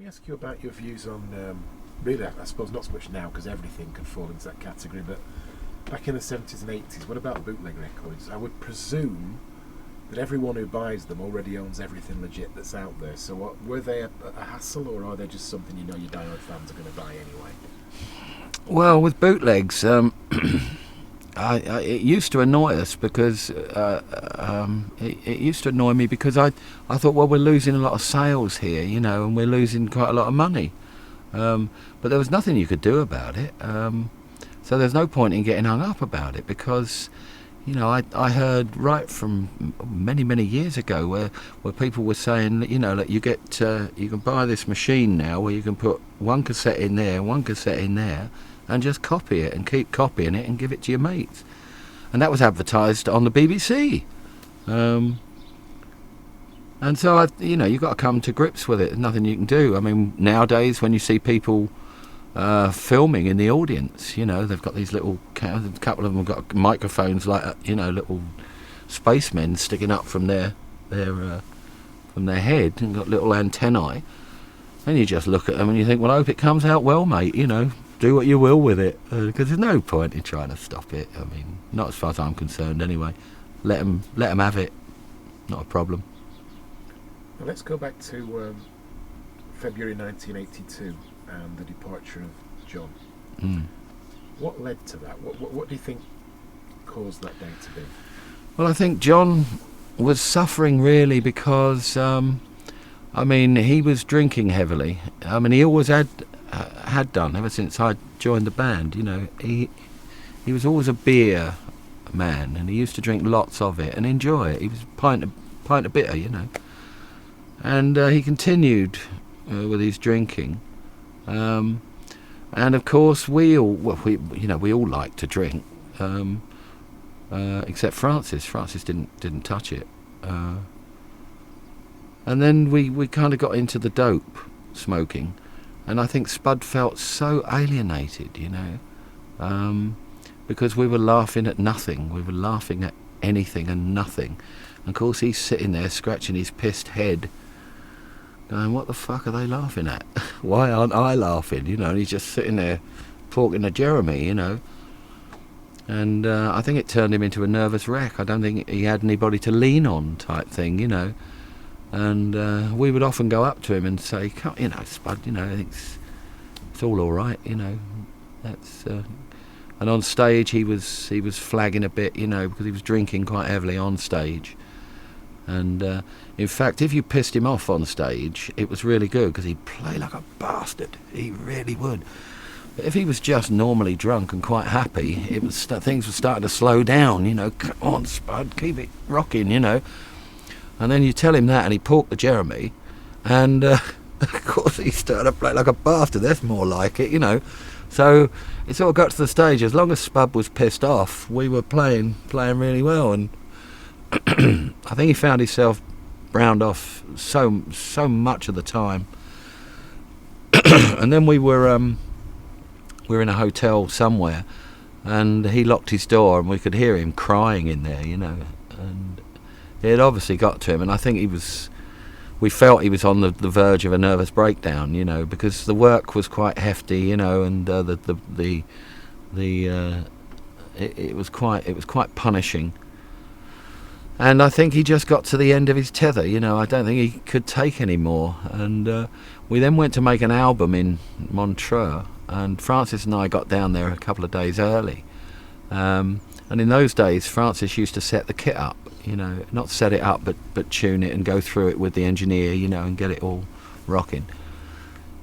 me ask you about your views on, really, I suppose not so much now because everything could fall into that category, but back in the 70s and 80s, what about bootleg records? I would presume that everyone who buys them already owns everything legit that's out there. So were they a hassle, or are they just something you know your diehard fans are going to buy anyway? Well, with bootlegs, it used to annoy us because it used to annoy me because I thought, well, we're losing a lot of sales here, you know, and we're losing quite a lot of money. But there was nothing you could do about it. So there's no point in getting hung up about it because, you know, I heard right from many years ago where people were saying that, you know, that you can buy this machine now where you can put one cassette in there, and just copy it and keep copying it and give it to your mates. And that was advertised on the BBC. And so, you've got to come to grips with it. There's nothing you can do. I mean, nowadays when you see people filming in the audience, you know, they've got these little, a couple of them have got microphones like, you know, little spacemen sticking up from their head and got little antennae. And you just look at them and you think, well, I hope it comes out well, mate, you know. Do what you will with it, because there's no point in trying to stop it. I mean, not as far as I'm concerned anyway. Let them have it, not a problem. Well, let's go back to February 1982 and the departure of John. What led to that? What do you think caused that day to be? Well, I think John was suffering really because, he was drinking heavily. I mean, he always had done ever since I joined the band. You know, he was always a beer man, and he used to drink lots of it and enjoy it. He was pint of bitter, you know, and he continued with his drinking. And of course, we all like to drink, except Francis. Francis didn't touch it. And then we kind of got into the dope smoking. And I think Spud felt so alienated, you know, because we were laughing at nothing. We were laughing at anything and nothing. And of course, he's sitting there scratching his pissed head, going, what the fuck are they laughing at? Why aren't I laughing? You know, and he's just sitting there talking to Jeremy, you know. And I think it turned him into a nervous wreck. I don't think he had anybody to lean on type thing, you know. And we would often go up to him and say, you know, Spud, you know, I think it's all right, you know. That's and on stage he was flagging a bit, you know, because he was drinking quite heavily on stage. And in fact, if you pissed him off on stage, it was really good because he'd play like a bastard. He really would. But if he was just normally drunk and quite happy, things were starting to slow down, you know. Come on, Spud, keep it rocking, you know. And then you tell him that and he porked the Jeremy, and of course he started to play like a bastard. That's more like it, you know. So it sort of got to the stage, as long as Spud was pissed off, we were playing really well. And I think he found himself browned off so much of the time. And then we were in a hotel somewhere, and he locked his door and we could hear him crying in there, you know. And it obviously got to him, and I think we felt he was on the verge of a nervous breakdown, you know, because the work was quite hefty, you know, and it was quite punishing. And I think he just got to the end of his tether, you know. I don't think he could take any more. And we then went to make an album in Montreux, and Francis and I got down there a couple of days early. And in those days, Francis used to set the kit up, you know, not set it up, but tune it and go through it with the engineer, you know, and get it all rocking.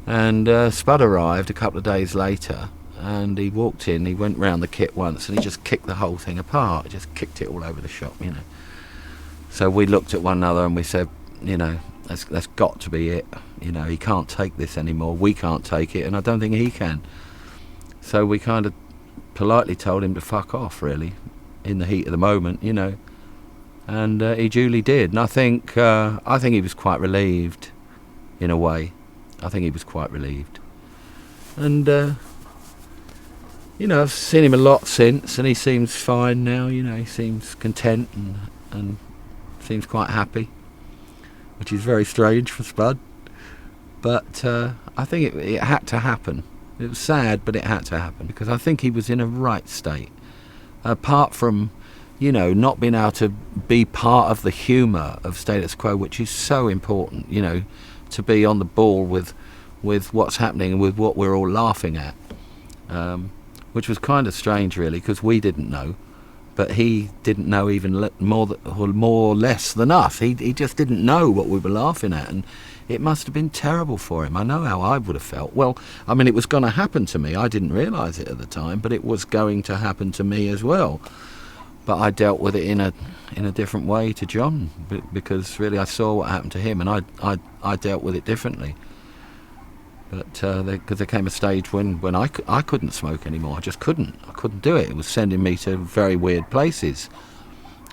And Spud arrived a couple of days later, and he walked in, he went round the kit once, and he just kicked the whole thing apart. He just kicked it all over the shop, you know. So we looked at one another and we said, you know, that's got to be it. You know, he can't take this anymore. We can't take it, and I don't think he can. So we kind of politely told him to fuck off, really, in the heat of the moment, you know. And he duly did. And I think he was quite relieved, in a way. I think he was quite relieved. And, you know, I've seen him a lot since, and he seems fine now, you know. He seems content and seems quite happy, which is very strange for Spud. But I think it had to happen. It was sad, but it had to happen because I think he was in a right state. Apart from, not being able to be part of the humour of Status Quo, which is so important, to be on the ball with what's happening and with what we're all laughing at, which was kind of strange, really, because we didn't know, but he didn't know even more or less than us. He just didn't know what we were laughing at, and it must have been terrible for him. I know how I would have felt. Well, I mean, it was going to happen to me. I didn't realise it at the time, but it was going to happen to me as well. But I dealt with it in a different way to John, because really I saw what happened to him, and I dealt with it differently. But because there came a stage when I couldn't smoke anymore. I just couldn't. I couldn't do it. It was sending me to very weird places,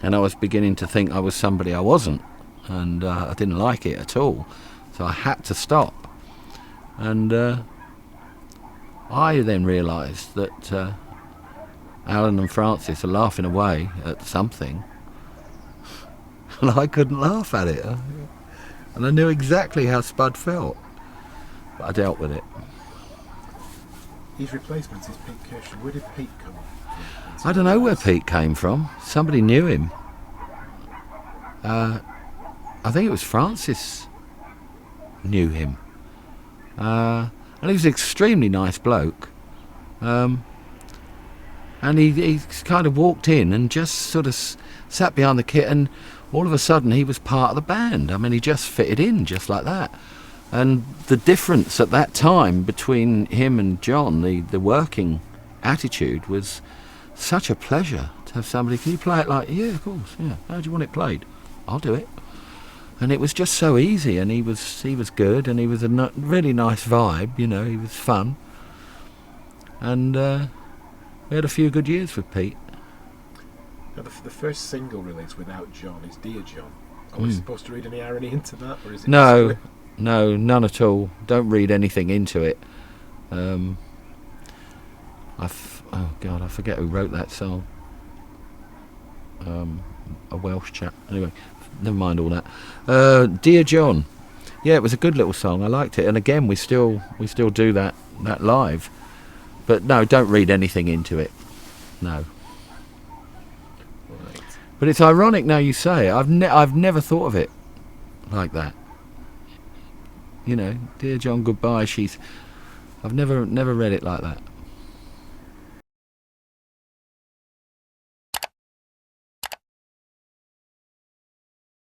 and I was beginning to think I was somebody I wasn't, and I didn't like it at all. So I had to stop. And I then realised that Alan and Francis are laughing away at something, and I couldn't laugh at it. And I knew exactly how Spud felt, but I dealt with it. His replacement is Pete Kirschen. Where did Pete come from? I don't know where Pete came from. Somebody knew him. I think it was Francis knew him. And he was an extremely nice bloke. And he kind of walked in and just sort of sat behind the kit, and all of a sudden he was part of the band. I mean, he just fitted in just like that. And the difference at that time between him and John, the working attitude, was such a pleasure to have somebody. Can you play it like? Yeah, of course. Yeah. How do you want it played? I'll do it. And it was just so easy, and he was good, and he was a really nice vibe. He was fun, and we had a few good years with Pete. Now, the first single release without John is Dear John. Are we supposed to read any irony into that, or is it? No, none at all. Don't read anything into it. Oh God, I forget who wrote that song. A Welsh chap. Anyway, never mind all that. Dear John. Yeah, it was a good little song. I liked it, and again, we still do that live. But no, don't read anything into it. No. Right. But it's ironic now you say it. I've never thought of it like that. Dear John, goodbye. I've never read it like that.